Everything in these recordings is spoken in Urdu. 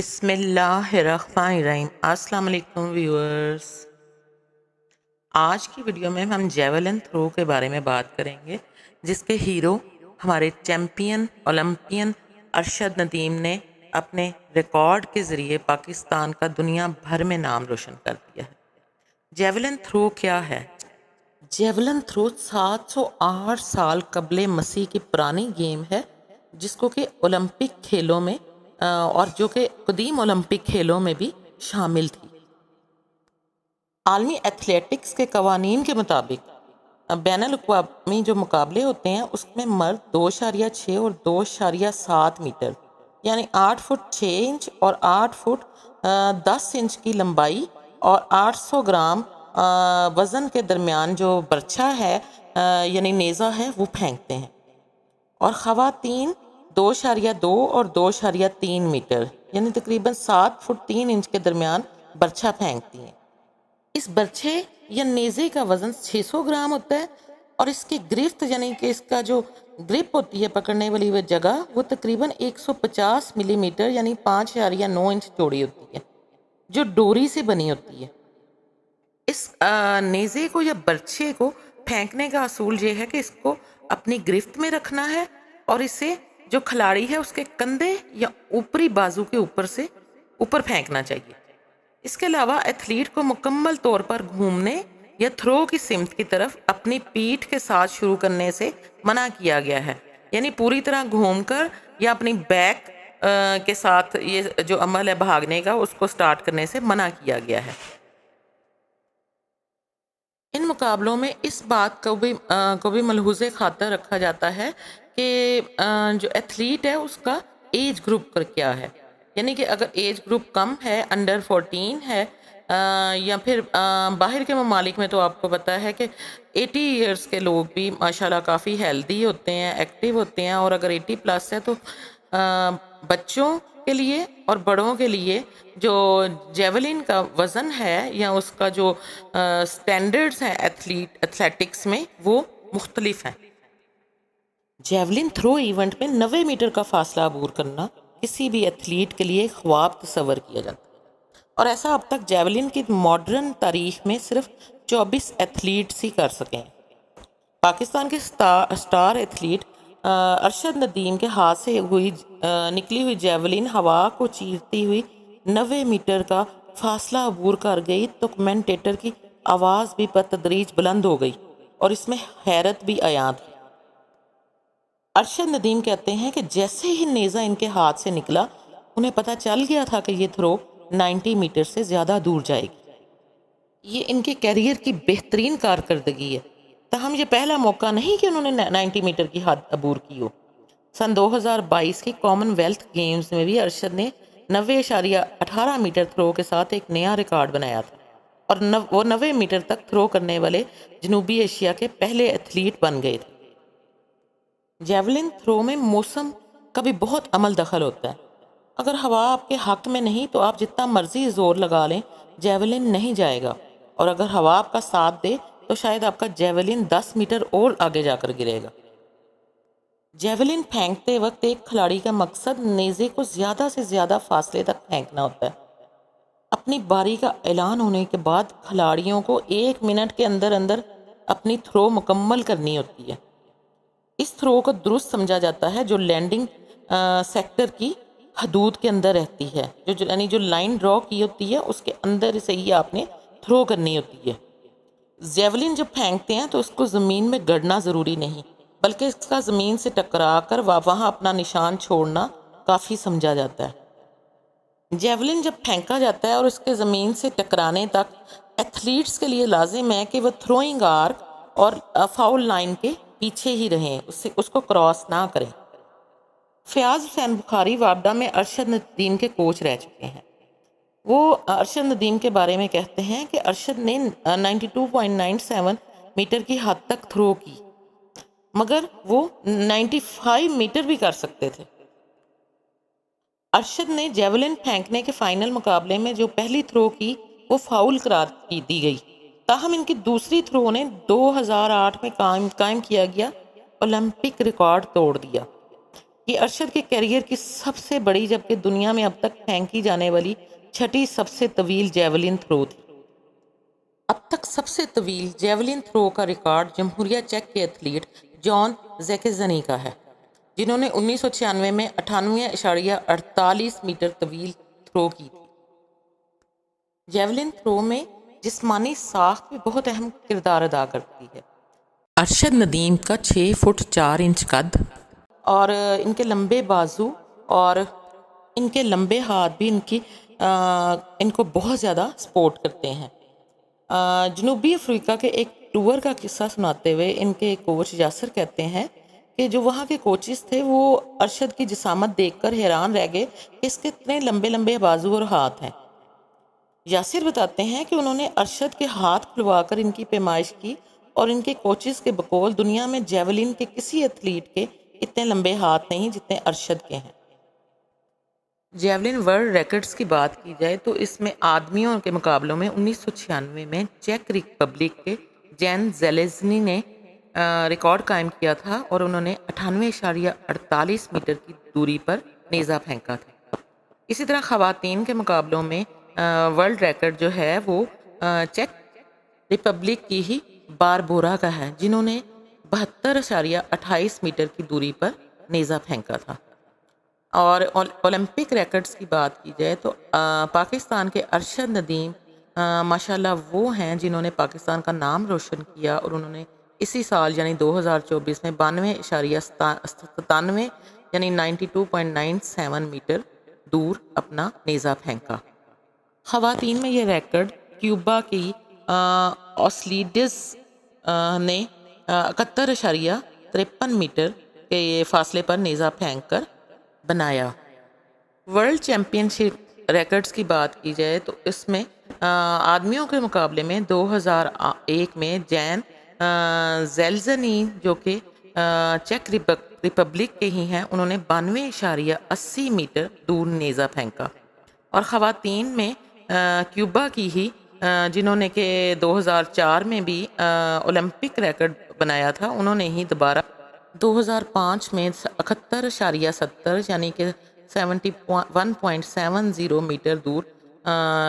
بسم اللہ الرحمن الرحیم۔ السلام علیکم ویورز، آج کی ویڈیو میں ہم جیولن تھرو کے بارے میں بات کریں گے، جس کے ہیرو ہمارے چیمپئن اولمپئن ارشد ندیم نے اپنے ریکارڈ کے ذریعے پاکستان کا دنیا بھر میں نام روشن کر دیا ہے۔ جیولن تھرو کیا ہے؟ جیولن تھرو 708 سال قبل مسیح کی پرانی گیم ہے، جس کو کہ اولمپک کھیلوں میں اور جو کہ قدیم اولمپک کھیلوں میں بھی شامل تھی۔ عالمی ایتھلیٹکس کے قوانین کے مطابق بین الاقوامی جو مقابلے ہوتے ہیں اس میں مرد 2.6 اور 2.7 میٹر یعنی 8 فٹ 6 انچ اور 8 فٹ 10 انچ کی لمبائی اور 800 گرام وزن کے درمیان جو برچھا ہے یعنی نیزہ ہے وہ پھینکتے ہیں، اور خواتین 2.2 اور 2.3 میٹر یعنی تقریباً 7 فٹ 3 انچ کے درمیان برچھا پھینکتی ہیں۔ اس برچھے یا نیزے کا وزن 600 گرام ہوتا ہے، اور اس کی گرفت یعنی کہ اس کا جو گرپ ہوتی ہے پکڑنے والی وہ جگہ، وہ تقریباً 150 ملی میٹر یعنی 5.9 انچ چوڑی ہوتی ہے، جو ڈوری سے بنی ہوتی ہے۔ اس نیزے کو یا برچھے کو پھینکنے کا اصول یہ ہے کہ اس کو اپنی گرفت میں رکھنا ہے، اور اسے جو کھلاڑی ہے اس کے کندھے یا اوپری بازو کے اوپر سے اوپر پھینکنا چاہیے۔ اس کے علاوہ ایتھلیٹ کو مکمل طور پر گھومنے یا تھرو کی سمت کی طرف اپنی پیٹھ کے ساتھ شروع کرنے سے منع کیا گیا ہے، یعنی پوری طرح گھوم کر یا اپنی بیک کے ساتھ یہ جو عمل ہے بھاگنے کا اس کو سٹارٹ کرنے سے منع کیا گیا ہے۔ ان مقابلوں میں اس بات کو بھی ملحوظ خاطر رکھا جاتا ہے کہ جو ایتھلیٹ ہے اس کا ایج گروپ پر کیا ہے، یعنی کہ اگر ایج گروپ کم ہے، انڈر 14 ہے، یا پھر باہر کے ممالک میں تو آپ کو پتہ ہے کہ 80 ایئرس کے لوگ بھی ماشاءاللہ کافی ہیلدی ہوتے ہیں، ایکٹیو ہوتے ہیں، اور اگر 80 پلس ہے تو بچوں کے لیے اور بڑوں کے لیے جو جیولن کا وزن ہے یا اس کا جو سٹینڈرڈز ہیں ایتھلیٹکس میں وہ مختلف ہیں۔ جیولن تھرو ایونٹ میں 90 میٹر کا فاصلہ عبور کرنا کسی بھی ایتھلیٹ کے لیے خواب تصور کیا جاتا ہے، اور ایسا اب تک جیولن کی ماڈرن تاریخ میں صرف 24 ایتھلیٹس ہی کر سکے ہیں۔ پاکستان کے سٹار ایتھلیٹ ارشد ندیم کے ہاتھ سے نکلی ہوئی جیولن ہوا کو چیرتی ہوئی 90 میٹر کا فاصلہ عبور کر گئی تو کمنٹیٹر کی آواز بھی بتدریج بلند ہو گئی، اور اس میں حیرت بھی عیاں تھی۔ ارشد ندیم کہتے ہیں کہ جیسے ہی نیزہ ان کے ہاتھ سے نکلا انہیں پتہ چل گیا تھا کہ یہ تھرو 90 میٹر سے زیادہ دور جائے گی۔ یہ ان کے کیریئر کی بہترین کارکردگی ہے، تاہم یہ پہلا موقع نہیں کہ انہوں نے 90 میٹر کی حد عبور کی ہو۔ سن 2022 کی کامن ویلتھ گیمز میں بھی ارشد نے 90.18 میٹر تھرو کے ساتھ ایک نیا ریکارڈ بنایا تھا، اور وہ 90 میٹر تک تھرو کرنے والے جنوبی ایشیا کے پہلے ایتھلیٹ بن گئے تھے۔ جیولن تھرو میں موسم کا بھی بہت عمل دخل ہوتا ہے۔ اگر ہوا آپ کے حق میں نہیں تو آپ جتنا مرضی زور لگا لیں جیولن نہیں جائے گا، اور اگر ہوا آپ کا ساتھ دے تو شاید آپ کا جیولن 10 میٹر اور آگے جا کر گرے گا۔ جیولن پھینکتے وقت ایک کھلاڑی کا مقصد نیزے کو زیادہ سے زیادہ فاصلے تک پھینکنا ہوتا ہے۔ اپنی باری کا اعلان ہونے کے بعد کھلاڑیوں کو 1 منٹ کے اندر اندر اپنی تھرو مکمل کرنی ہوتی ہے۔ اس تھرو کو درست سمجھا جاتا ہے جو لینڈنگ سیکٹر کی حدود کے اندر رہتی ہے، یعنی جو لائن ڈرا کی ہوتی ہے اس کے اندر سے ہی آپ نے تھرو کرنی ہوتی ہے۔ جیولن جب پھینکتے ہیں تو اس کو زمین میں گڑنا ضروری نہیں، بلکہ اس کا زمین سے ٹکرا کر وہاں اپنا نشان چھوڑنا کافی سمجھا جاتا ہے۔ جیولن جب پھینکا جاتا ہے اور اس کے زمین سے ٹکرانے تک ایتھلیٹس کے لیے لازم ہے کہ وہ تھروئنگ آرک اور فاؤل لائن کے پیچھے ہی رہیں، اس کو کراس نہ کریں۔ فیاض حسین بخاری وابڈا میں ارشد ندیم کے کوچ رہ چکے ہیں۔ وہ ارشد ندیم کے بارے میں کہتے ہیں کہ ارشد نے 92.97 میٹر کی حد تک تھرو کی، مگر وہ 95 میٹر بھی کر سکتے تھے۔ ارشد نے جیولن پھینکنے کے فائنل مقابلے میں جو پہلی تھرو کی وہ فاؤل قرار دی گئی، تاہم ان کی دوسری تھرو نے 2008 میں قائم کیا گیا اولمپک ریکارڈ توڑ دیا۔ یہ ارشد کے کیریئر کی سب سے بڑی جبکہ دنیا میں اب تک پھینکی جانے والی چھٹی سب سے طویل جیولن تھرو تھی۔ اب تک سب سے طویل جیولن تھرو کا ریکارڈ جمہوریہ چیک کے ایتھلیٹ جان زیکزنی کا ہے، جنہوں نے 1996 میں 98.48 میٹر طویل تھرو کی تھی۔ جیولن تھرو میں جسمانی ساخت بھی بہت اہم کردار ادا کرتی ہے۔ ارشد ندیم کا 6 فٹ 4 انچ قد اور ان کے لمبے بازو اور ان کے لمبے ہاتھ بھی ان کو بہت زیادہ سپورٹ کرتے ہیں۔ جنوبی افریقہ کے ایک ٹور کا قصہ سناتے ہوئے ان کے کوچ یاسر کہتے ہیں کہ جو وہاں کے کوچز تھے وہ ارشد کی جسامت دیکھ کر حیران رہ گئے کہ اس کے اتنے لمبے لمبے بازو اور ہاتھ ہیں۔ یاسر بتاتے ہیں کہ انہوں نے ارشد کے ہاتھ کھلوا کر ان کی پیمائش کی اور ان کے کوچز کے بقول دنیا میں جیولن کے کسی ایتھلیٹ کے اتنے لمبے ہاتھ نہیں جتنے ارشد کے ہیں۔ جیولن ورلڈ ریکارڈز کی بات کی جائے تو اس میں آدمیوں کے مقابلوں میں 1996 میں چیک ریپبلک کے جین زیلیزنی نے ریکارڈ قائم کیا تھا اور انہوں نے 98.48 میٹر کی دوری پر نیزہ پھینکا تھا۔ اسی طرح خواتین کے مقابلوں میں ورلڈ ریکارڈ جو ہے وہ چیک ریپبلک کی ہی باربورا کا ہے، جنہوں نے 72.28 میٹر کی دوری پر نیزہ پھینکا تھا۔ اور اولمپک ریکارڈز کی بات کی جائے تو پاکستان کے ارشد ندیم ماشاءاللہ وہ ہیں جنہوں نے پاکستان کا نام روشن کیا اور انہوں نے اسی سال یعنی 2024 میں 92.97 یعنی 92.97 میٹر دور اپنا نیزہ پھینکا۔ خواتین میں یہ ریکارڈ کیوبا کی اوسلیڈز نے 71.53 میٹر کے فاصلے پر نیزہ پھینک کر بنایا۔ ورلڈ چیمپئن شپ ریکارڈز کی بات کی جائے تو اس میں آدمیوں کے مقابلے میں 2001 میں جین زیلزنی جو کہ چیک ریپبلک کے ہی ہیں، انہوں نے 92.80 میٹر دور نیزہ پھینکا۔ اور خواتین میں کیوبا کی ہی جنہوں نے کہ 2004 میں بھی اولمپک ریکارڈ بنایا تھا، انہوں نے ہی دوبارہ 2005 میں 71.70 یعنی کہ 71.70 میٹر دور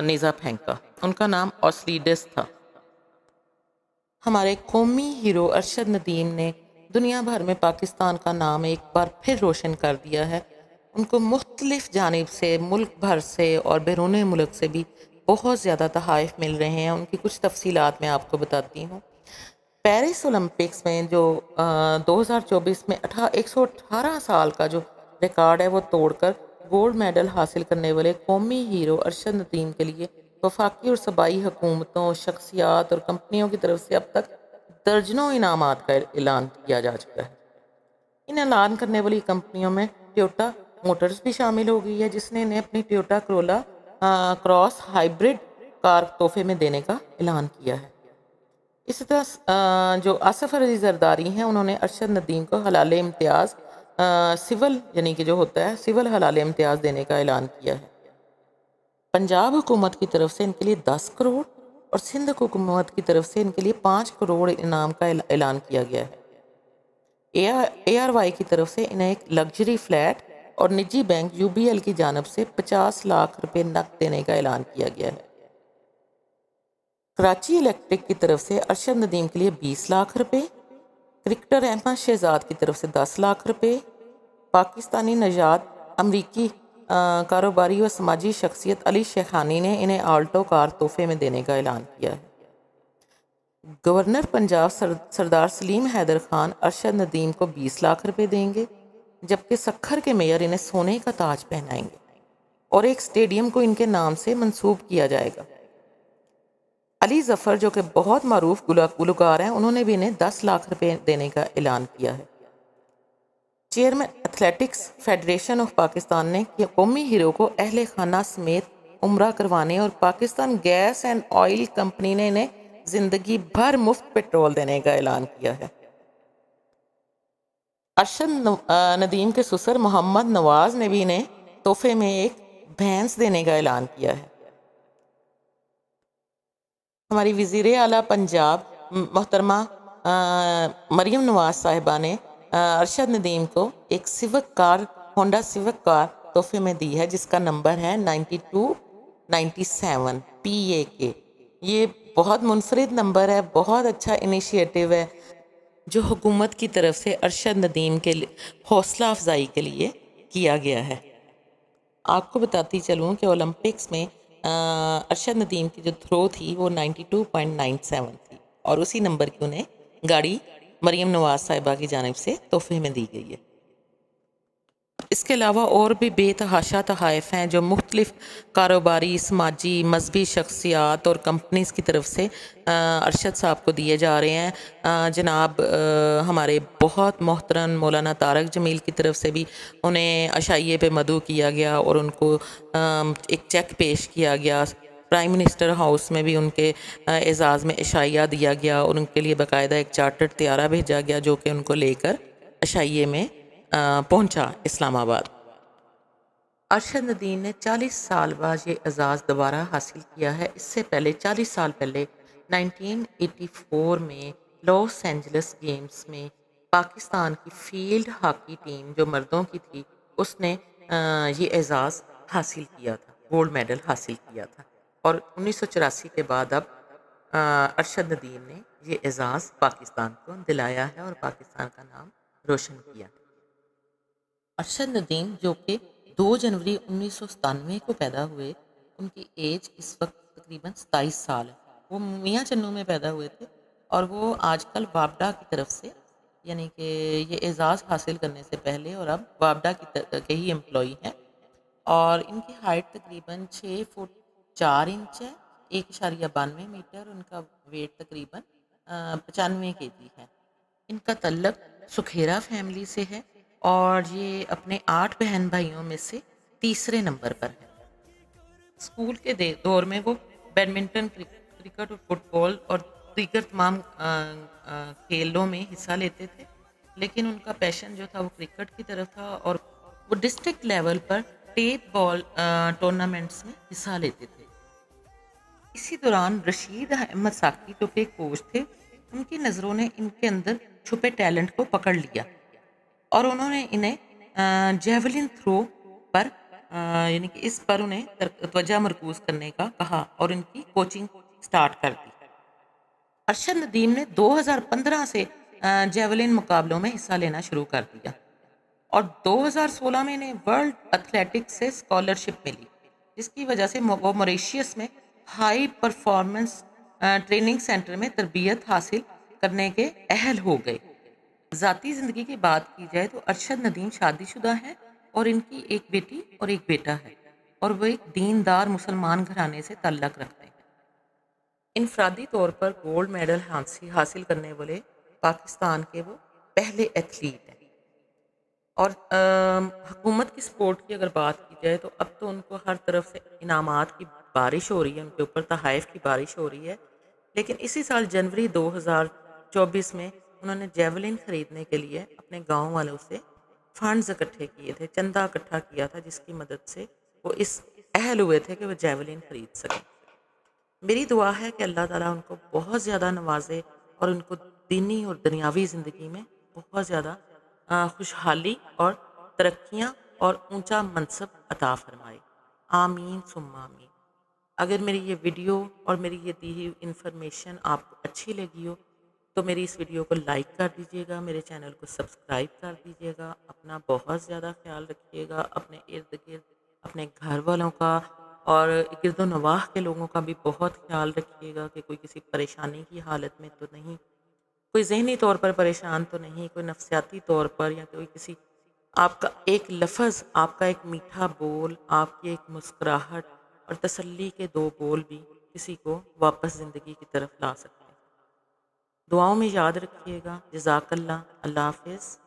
نیزہ پھینکا۔ ان کا نام اوسلیڈس تھا۔ ہمارے قومی ہیرو ارشد ندیم نے دنیا بھر میں پاکستان کا نام ایک بار پھر روشن کر دیا ہے۔ ان کو مختلف جانب سے ملک بھر سے اور بیرون ملک سے بھی بہت زیادہ تحائف مل رہے ہیں۔ ان کی کچھ تفصیلات میں آپ کو بتاتی ہوں۔ پیرس اولمپکس میں جو 2024 میں 118 سال کا جو ریکارڈ ہے وہ توڑ کر گولڈ میڈل حاصل کرنے والے قومی ہیرو ارشد ندیم کے لیے وفاقی اور صوبائی حکومتوں، شخصیات اور کمپنیوں کی طرف سے اب تک درجنوں انعامات کا اعلان کیا جا چکا ہے۔ ان اعلان کرنے والی کمپنیوں میں ٹویوٹا موٹرز بھی شامل ہو گئی ہے، جس نے انہیں اپنی ٹویوٹا کرولا کراس ہائبرڈ کار تحفے میں دینے کا اعلان کیا ہے۔ اسی طرح جو آصف علی زرداری ہیں، انہوں نے ارشد ندیم کو حلال امتیاز سول یعنی کہ جو ہوتا ہے سول حلال امتیاز دینے کا اعلان کیا ہے۔ پنجاب حکومت کی طرف سے ان کے لیے 10 کروڑ اور سندھ حکومت کی طرف سے ان کے لیے 5 کروڑ انعام کا اعلان کیا گیا ہے۔ اے آر وائی کی طرف سے انہیں ایک لگژری فلیٹ اور نجی بینک یو بی ایل کی جانب سے 50 لاکھ روپے نقد دینے کا اعلان کیا گیا ہے۔ کراچی الیکٹرک کی طرف سے ارشد ندیم کے لیے 20 لاکھ روپے، کرکٹر احمد شہزاد کی طرف سے 10 لاکھ روپے، پاکستانی نژاد امریکی کاروباری و سماجی شخصیت علی شیخانی نے انہیں آلٹو کار تحفے میں دینے کا اعلان کیا ہے۔ گورنر پنجاب سردار سلیم حیدر خان ارشد ندیم کو 20 لاکھ روپے دیں گے، جبکہ سکھر کے میئر انہیں سونے کا تاج پہنائیں گے اور ایک سٹیڈیم کو ان کے نام سے منسوب کیا جائے گا۔ علی ظفر جو کہ بہت معروف گلوکار ہیں، انہوں نے بھی انہیں 10 لاکھ روپے دینے کا اعلان کیا ہے۔ Chairman athletics federation of Pakistan نے قومی ہیرو کو اہل خانہ سمیت عمرہ کروانے اور Pakistan gas and oil company نے انہیں زندگی بھر مفت پیٹرول دینے کا اعلان کیا ہے۔ ارشد ندیم کے سسر محمد نواز نے بھی انہیں تحفے میں ایک بھینس دینے کا اعلان کیا ہے۔ ہماری وزیر اعلیٰ پنجاب محترمہ مریم نواز صاحبہ نے ارشد ندیم کو ایک سوک کار، ہونڈا سوک کار تحفے میں دی ہے، جس کا نمبر ہے 9297 PAK۔ یہ بہت منفرد نمبر ہے، بہت اچھا انیشیٹو ہے جو حکومت کی طرف سے ارشد ندیم کے حوصلہ افزائی کے لیے کیا گیا ہے۔ آپ کو بتاتی چلوں کہ اولمپکس میں ارشد ندیم کی جو تھرو تھی وہ 92.97 تھی، اور اسی نمبر کی انہیں گاڑی مریم نواز صاحبہ کی جانب سے تحفے میں دی گئی ہے۔ اس کے علاوہ اور بھی بے تحاشا تحائف ہیں جو مختلف کاروباری، سماجی، مذہبی شخصیات اور کمپنیز کی طرف سے ارشد صاحب کو دیے جا رہے ہیں۔ جناب ہمارے بہت محترم مولانا طارق جمیل کی طرف سے بھی انہیں عشائیے پہ مدعو کیا گیا اور ان کو ایک چیک پیش کیا گیا۔ پرائم منسٹر ہاؤس میں بھی ان کے اعزاز میں عشائیہ دیا گیا اور ان کے لیے باقاعدہ ایک چارٹرڈ طیارہ بھیجا گیا جو کہ ان کو لے کر عشائیے میں پہنچا اسلام آباد۔ ارشد ندیم نے 40 سال بعد یہ اعزاز دوبارہ حاصل کیا ہے۔ اس سے پہلے 40 سال پہلے 1984 میں لاس اینجلس گیمز میں پاکستان کی فیلڈ ہاکی ٹیم جو مردوں کی تھی، اس نے یہ اعزاز حاصل کیا تھا، گولڈ میڈل حاصل کیا تھا، اور 1984 کے بعد اب ارشد ندیم نے یہ اعزاز پاکستان کو دلایا ہے اور پاکستان کا نام روشن کیا۔ ارشد ندیم جو کہ 2 جنوری 1997 کو پیدا ہوئے، ان کی ایج اس وقت تقریباً 27 سال ہے۔ وہ میاں چنوں میں پیدا ہوئے تھے اور وہ آج کل وابڈا کی طرف سے، یعنی کہ یہ اعزاز حاصل کرنے سے پہلے اور اب وابڈا کے ہی امپلائی ہیں، اور ان کی ہائٹ تقریباً 6 فٹ 4 انچ ہے، 1.92 میٹر، ان کا ویٹ تقریباً 95 kg ہے۔ ان کا تعلق سکھیرا فیملی سے ہے اور یہ اپنے 8 بہن بھائیوں میں سے تیسرے نمبر پر ہے۔ اسکول کے دور میں وہ بیڈمنٹن، کرکٹ اور فٹ بال اور دیگر تمام کھیلوں میں حصہ لیتے تھے، لیکن ان کا پیشن جو تھا وہ کرکٹ کی طرف تھا، اور وہ ڈسٹرکٹ لیول پر ٹیپ بال ٹورنامنٹس میں حصہ لیتے تھے۔ اسی دوران رشید احمد ساکی جو کہ کوچ تھے، ان کی نظروں نے ان کے اندر چھپے ٹیلنٹ کو پکڑ لیا اور انہوں نے انہیں جیولن تھرو پر یعنی کہ اس پر انہیں توجہ مرکوز کرنے کا کہا اور ان کی کوچنگ سٹارٹ کر دی۔ ارشد ندیم نے 2015 سے جیولن مقابلوں میں حصہ لینا شروع کر دیا اور 2016 میں انہیں ورلڈ ایتھلیٹکس سے اسکالرشپ ملی، جس کی وجہ سے وہ موریشیس میں ہائی پرفارمنس ٹریننگ سینٹر میں تربیت حاصل کرنے کے اہل ہو گئے۔ ذاتی زندگی کی بات کی جائے تو ارشد ندیم شادی شدہ ہیں اور ان کی ایک بیٹی اور ایک بیٹا ہے، اور وہ ایک دیندار مسلمان گھرانے سے تعلق رکھتے ہیں۔ انفرادی طور پر گولڈ میڈل حاصل کرنے والے پاکستان کے وہ پہلے ایتھلیٹ ہیں، اور حکومت کی سپورٹ کی اگر بات کی جائے تو اب تو ان کو ہر طرف سے انعامات کی بارش ہو رہی ہے، ان کے اوپر تحائف کی بارش ہو رہی ہے، لیکن اسی سال جنوری 2024 میں انہوں نے جیولن خریدنے کے لیے اپنے گاؤں والوں سے فنڈز اکٹھے کیے تھے، چندہ اکٹھا کیا تھا، جس کی مدد سے وہ اس اہل ہوئے تھے کہ وہ جیولن خرید سکیں۔ میری دعا ہے کہ اللہ تعالیٰ ان کو بہت زیادہ نوازے اور ان کو دینی اور دنیاوی زندگی میں بہت زیادہ خوشحالی اور ترقیاں اور اونچا منصب عطا فرمائے۔ آمین ثم آمین۔ اگر میری یہ ویڈیو اور میری یہ دی ہوئی انفارمیشن آپ کو اچھی لگی ہو تو میری اس ویڈیو کو لائک کر دیجیے گا، میرے چینل کو سبسکرائب کر دیجیے گا، اپنا بہت زیادہ خیال رکھیے گا، اپنے ارد گرد اپنے گھر والوں کا اور گرد و نواح کے لوگوں کا بھی بہت خیال رکھیے گا کہ کوئی کسی پریشانی کی حالت میں تو نہیں، کوئی ذہنی طور پر پریشان تو نہیں، کوئی نفسیاتی طور پر، یا کوئی کسی آپ کا ایک لفظ، آپ کا ایک میٹھا بول، آپ کی ایک مسکراہٹ اور تسلی کے 2 بول بھی کسی کو واپس زندگی کی طرف لا سکتے ہیں۔ دعاؤں میں یاد رکھیے گا۔ جزاک اللہ۔ اللہ حافظ۔